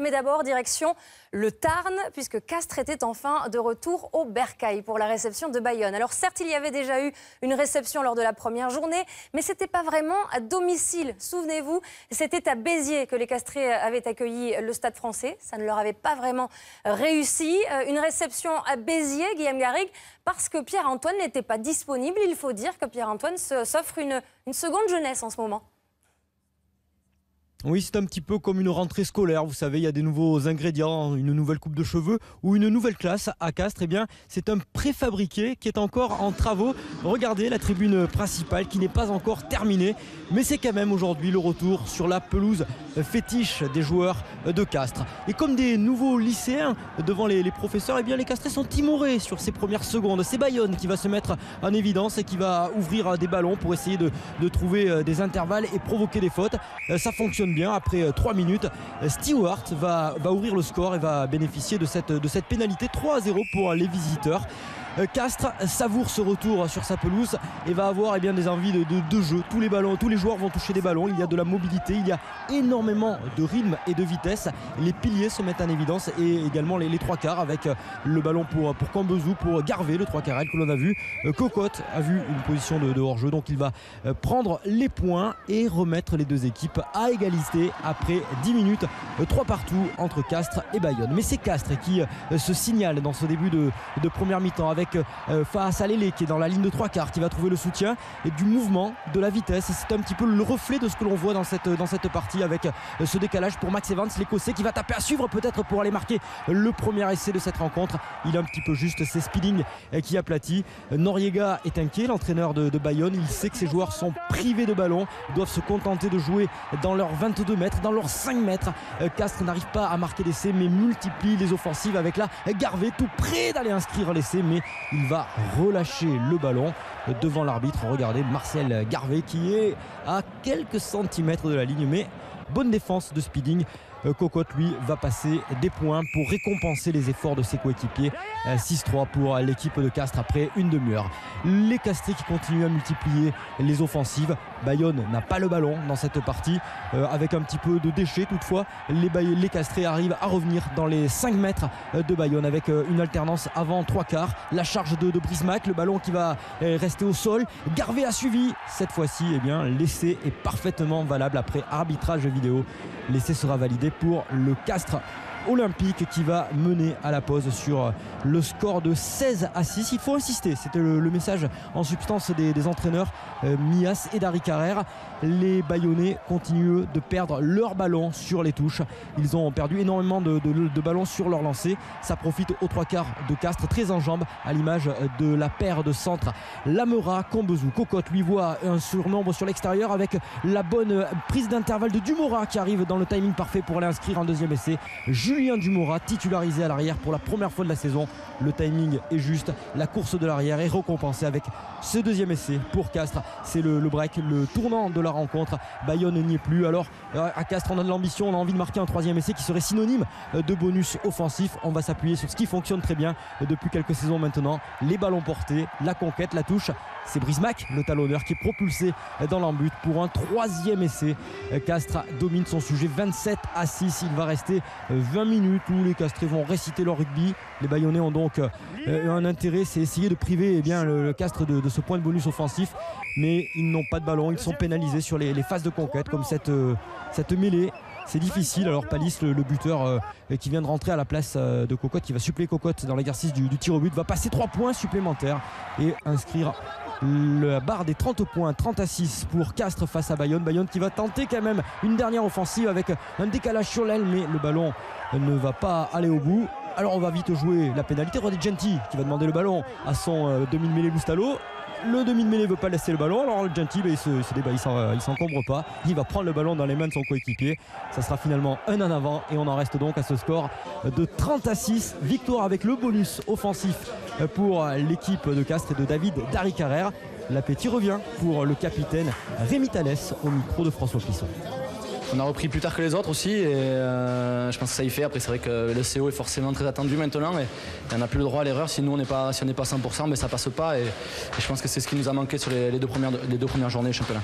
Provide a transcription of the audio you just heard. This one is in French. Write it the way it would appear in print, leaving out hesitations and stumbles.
Mais d'abord, direction le Tarn, puisque Castres était enfin de retour au Bercail pour la réception de Bayonne. Alors certes, il y avait déjà eu une réception lors de la première journée, mais ce n'était pas vraiment à domicile. Souvenez-vous, c'était à Béziers que les Castrais avaient accueilli le Stade Français. Ça ne leur avait pas vraiment réussi. Une réception à Béziers, Guillaume Garrigue, parce que Pierre-Antoine n'était pas disponible. Il faut dire que Pierre-Antoine s'offre une seconde jeunesse en ce moment. Oui, c'est un petit peu comme une rentrée scolaire. Vous savez, il y a des nouveaux ingrédients, une nouvelle coupe de cheveux ou une nouvelle classe à Castres. Eh bien, c'est un préfabriqué qui est encore en travaux. Regardez la tribune principale qui n'est pas encore terminée. Mais c'est quand même aujourd'hui le retour sur la pelouse fétiche des joueurs de Castres. Et comme des nouveaux lycéens devant les professeurs, eh bien, les Castrais sont timorés sur ces premières secondes. C'est Bayonne qui va se mettre en évidence et qui va ouvrir des ballons pour essayer de trouver des intervalles et provoquer des fautes. Ça fonctionne bien. Après 3 minutes, Stewart va ouvrir le score et va bénéficier de cette pénalité 3-0 pour les visiteurs. Castres savoure ce retour sur sa pelouse et va avoir des envies de jeu. Tous les joueurs vont toucher des ballons. Il y a de la mobilité, il y a énormément de rythme et de vitesse. Les piliers se mettent en évidence et également les trois quarts avec le ballon pour Cambezou, pour Garvé, le trois quarts que l'on a vu. Cocotte a vu une position de hors-jeu, donc il va prendre les points et remettre les deux équipes à égalité après 10 minutes. 3 partout entre Castres et Bayonne. Mais c'est Castres qui se signale dans ce début de première mi-temps avec Fahas Alélé qui est dans la ligne de 3 quarts, qui va trouver le soutien et du mouvement, de la vitesse. C'est un petit peu le reflet de ce que l'on voit dans cette partie avec ce décalage pour Max Evans, l'Écossais, qui va taper à suivre peut-être pour aller marquer le premier essai de cette rencontre. Il est un petit peu juste, c'est Speeding qui aplatit. Noriega est inquiet, l'entraîneur de Bayonne. Il sait que ses joueurs sont privés de ballon, doivent se contenter de jouer dans leurs 22 mètres, dans leurs 5 mètres. Castres n'arrive pas à marquer d'essai mais multiplie les offensives avec là Garvé tout près d'aller inscrire l'essai, mais il va relâcher le ballon devant l'arbitre. Regardez Marcel Garvé qui est à quelques centimètres de la ligne, mais bonne défense de Speeding. Cocotte lui va passer des points pour récompenser les efforts de ses coéquipiers. 6-3 pour l'équipe de Castres après une demi-heure. Les Castrais qui continuent à multiplier les offensives. Bayonne n'a pas le ballon dans cette partie, avec un petit peu de déchets toutefois. Les Castrais arrivent à revenir dans les 5 mètres de Bayonne avec une alternance avant 3 quarts. La charge de Brismac, le ballon qui va rester au sol. Garvé a suivi cette fois-ci. L'essai est parfaitement valable après arbitrage vidéo. L'essai sera validé pour le Castres Olympique qui va mener à la pause sur le score de 16-6. Il faut insister, c'était le message en substance des entraîneurs Mias et Dari Carrère. Les Bayonnais continuent de perdre leur ballon sur les touches. Ils ont perdu énormément de ballons sur leur lancée. Ça profite aux 3 quarts de Castres, très en jambes, à l'image de la paire de centre Lamera, Cambezou. Cocotte lui voit un surnombre sur l'extérieur avec la bonne prise d'intervalle de Dumora qui arrive dans le timing parfait pour aller inscrire un deuxième essai. Julien Dumora titularisé à l'arrière pour la première fois de la saison. Le timing est juste, la course de l'arrière est récompensée avec ce deuxième essai pour Castres. C'est le break, le tournant de la rencontre. Bayonne n'y est plus. Alors à Castres on a de l'ambition, on a envie de marquer un troisième essai qui serait synonyme de bonus offensif. On va s'appuyer sur ce qui fonctionne très bien depuis quelques saisons maintenant, les ballons portés, la conquête, la touche. C'est Brismac, le talonneur, qui est propulsé dans l'embut pour un troisième essai. Castres domine son sujet 27-6. Il va rester 20 minutes où les Castrais vont réciter leur rugby. Les Bayonnais ont donc un intérêt, c'est essayer de priver le Castres de ce point de bonus offensif, mais ils n'ont pas de ballon. Ils sont pénalisés sur les phases de conquête comme cette mêlée. C'est difficile. Alors Palis, le buteur qui vient de rentrer à la place de Cocotte, qui va suppléer Cocotte dans l'exercice du tir au but, va passer 3 points supplémentaires et inscrire la barre des 30 points, 30-6 pour Castres face à Bayonne. Bayonne qui va tenter quand même une dernière offensive avec un décalage sur l'aile, mais le ballon ne va pas aller au bout. Alors on va vite jouer la pénalité. Rodé Genti qui va demander le ballon à son demi-mêlée Loustalo. Le demi-mêlée ne veut pas laisser le ballon, alors le Genti il s'encombre pas, il va prendre le ballon dans les mains de son coéquipier. Ça sera finalement un en avant et on en reste donc à ce score de 30-6. Victoire avec le bonus offensif pour l'équipe de Castres et de David Dari Carrère. L'appétit revient pour le capitaine Rémi Thalès au micro de François Plisson. On a repris plus tard que les autres aussi et je pense que ça y fait. Après c'est vrai que le CO est forcément très attendu maintenant et on n'a plus le droit à l'erreur. Si on n'est pas 100%, mais ça passe pas et je pense que c'est ce qui nous a manqué sur les deux premières journées du championnat.